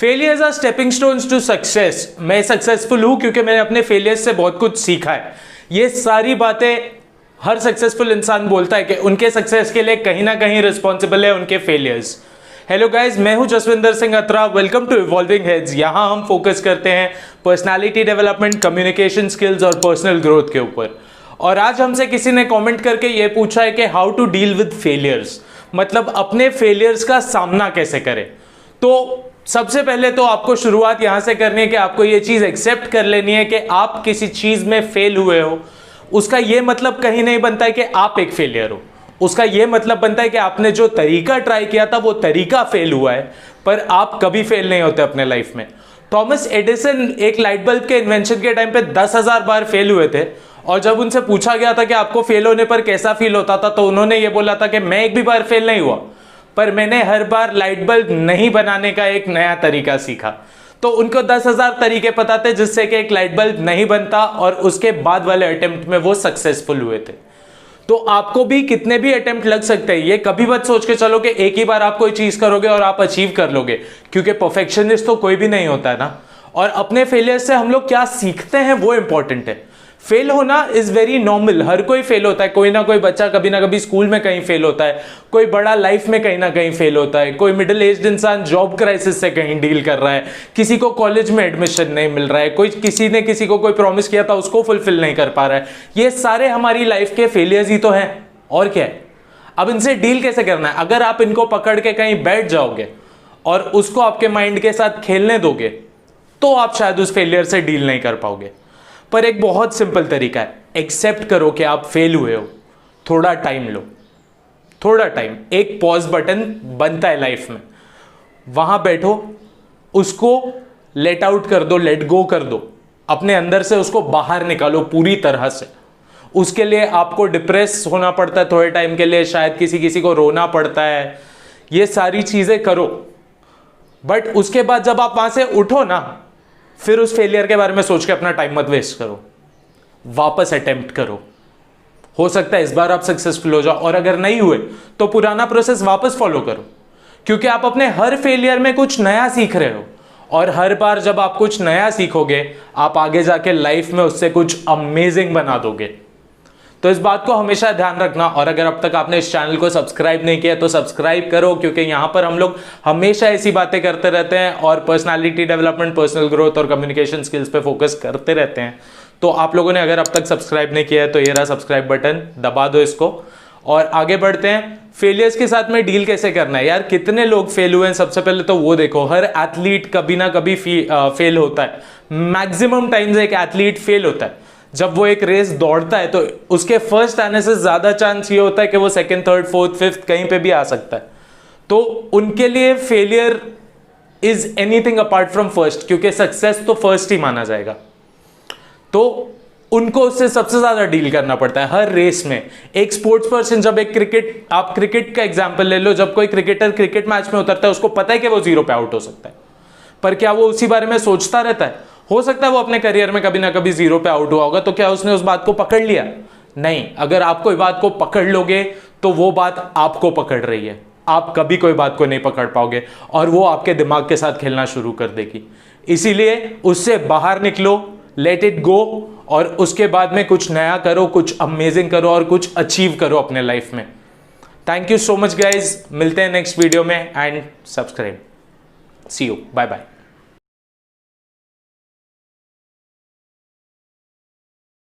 Failures are stepping stones to success. मैं successful हूं क्योंकि मैंने अपने फेलियर्स से बहुत कुछ सीखा है। ये सारी बातें हर सक्सेसफुल इंसान बोलता है कि उनके सक्सेस के लिए कहीं ना कहीं रिस्पॉन्सिबल है उनके फेलियर्स। हेलो गाइज, मैं हूं Jaswinder Singh Atra. Welcome to evolving heads. यहां हम फोकस करते हैं पर्सनालिटी डेवलपमेंट, कम्युनिकेशन स्किल्स और पर्सनल ग्रोथ के ऊपर। और आज हमसे किसी ने कमेंट करके ये पूछा है कि how to deal with failures, मतलब अपने फेलियर्स का सामना कैसे करें। तो सबसे पहले तो आपको शुरुआत यहां से करनी है कि आपको ये चीज एक्सेप्ट कर लेनी है कि आप किसी चीज में फेल हुए हो। उसका ये मतलब कहीं नहीं बनता है कि आप एक फेलियर हो। उसका ये मतलब बनता है कि आपने जो तरीका ट्राई किया था वो तरीका फेल हुआ है, पर आप कभी फेल नहीं होते अपने लाइफ में। थॉमस एडिसन एक लाइट बल्ब के इन्वेंशन के टाइम पे 10,000 बार फेल हुए थे, और जब उनसे पूछा गया था कि आपको फेल होने पर कैसा फील होता था, तो उन्होंने ये बोला था कि मैं एक भी बार फेल नहीं हुआ, पर मैंने हर बार लाइट बल्ब नहीं बनाने का एक नया तरीका सीखा। तो उनको 10,000 तरीके पता थे जिससे कि एक लाइट बल्ब नहीं बनता, और उसके बाद वाले अटेम्प्ट में वो सक्सेसफुल हुए थे। तो आपको भी कितने भी अटेम्प्ट लग सकते हैं। ये कभी मत सोच के चलो कि एक ही बार आप कोई चीज करोगे और आप अचीव कर लोगे, क्योंकि परफेक्शनिस्ट तो कोई भी नहीं होता है ना। और अपने फेलियर से हम लोग क्या सीखते हैं वो इंपॉर्टेंट है। फेल होना इज वेरी नॉर्मल, हर कोई फेल होता है। कोई ना कोई बच्चा कभी ना कभी स्कूल में कहीं फेल होता है, कोई बड़ा लाइफ में कहीं ना कहीं फेल होता है, कोई मिडिल एज्ड इंसान जॉब क्राइसिस से कहीं डील कर रहा है, किसी को कॉलेज में एडमिशन नहीं मिल रहा है, कोई किसी ने किसी को कोई प्रॉमिस किया था उसको फुलफिल नहीं कर पा रहा है। ये सारे हमारी लाइफ के फेलियर्स ही तो हैं, और क्या है। अब इनसे डील कैसे करना है? अगर आप इनको पकड़ के कहीं बैठ जाओगे और उसको आपके माइंड के साथ खेलने दोगे, तो आप शायद उस फेलियर से डील नहीं कर पाओगे। पर एक बहुत सिंपल तरीका है, एक्सेप्ट करो कि आप फेल हुए हो, थोड़ा टाइम लो। थोड़ा टाइम, एक पॉज बटन बनता है लाइफ में, वहां बैठो, उसको लेट आउट कर दो, लेट गो कर दो, अपने अंदर से उसको बाहर निकालो पूरी तरह से। उसके लिए आपको डिप्रेस होना पड़ता है थोड़े टाइम के लिए, शायद किसी किसी को रोना पड़ता है, ये सारी चीजें करो। बट उसके बाद जब आप वहां से उठो ना, फिर उस फेलियर के बारे में सोच के अपना टाइम मत वेस्ट करो, वापस अटेम्प्ट करो। हो सकता है इस बार आप सक्सेसफुल हो जाओ, और अगर नहीं हुए तो पुराना प्रोसेस वापस फॉलो करो, क्योंकि आप अपने हर फेलियर में कुछ नया सीख रहे हो। और हर बार जब आप कुछ नया सीखोगे, आप आगे जाके लाइफ में उससे कुछ अमेजिंग बना दोगे। तो इस बात को हमेशा ध्यान रखना। और अगर अब तक आपने इस चैनल को सब्सक्राइब नहीं किया तो सब्सक्राइब करो, क्योंकि यहां पर हम लोग हमेशा ऐसी बातें करते रहते हैं और पर्सनालिटी डेवलपमेंट, पर्सनल ग्रोथ और कम्युनिकेशन स्किल्स पे फोकस करते रहते हैं। तो आप लोगों ने अगर अब तक सब्सक्राइब नहीं किया है तो ये रहा सब्सक्राइब बटन, दबा दो इसको। और आगे बढ़ते हैं, फेलियर्स के साथ में डील कैसे करना है। यार कितने लोग फेल हुए हैं, सबसे पहले तो वो देखो। हर एथलीट कभी ना कभी फेल होता है। मैक्सिमम टाइम्स एक एथलीट फेल होता है। जब वो एक रेस दौड़ता है तो उसके फर्स्ट आने से ज्यादा चांस ये होता है कि वो सेकंड, थर्ड, फोर्थ, फिफ्थ कहीं पे भी आ सकता है। तो उनके लिए failure is anything apart from first, क्योंकि सक्सेस तो फर्स्ट ही माना जाएगा। तो उनको उससे सबसे ज्यादा डील करना पड़ता है हर रेस में। एक स्पोर्ट्स पर्सन, जब एक आप क्रिकेट का एग्जांपल ले लो, जब कोई क्रिकेटर क्रिकेट मैच में उतरता है, उसको पता है कि वो 0 पे आउट हो सकता है, पर क्या वो उसी बारे में सोचता रहता है? हो सकता है वो अपने करियर में कभी ना कभी 0 पे आउट हुआ होगा, तो क्या उसने उस बात को पकड़ लिया? नहीं। अगर आप कोई बात को पकड़ लोगे तो वो बात आपको पकड़ रही है, आप कभी कोई बात को नहीं पकड़ पाओगे, और वो आपके दिमाग के साथ खेलना शुरू कर देगी। इसीलिए उससे बाहर निकलो, लेट इट गो, और उसके बाद में कुछ नया करो, कुछ अमेजिंग करो और कुछ अचीव करो अपने लाइफ में। Thank you so much guys, मिलते हैं नेक्स्ट वीडियो में, and subscribe. See you, bye bye.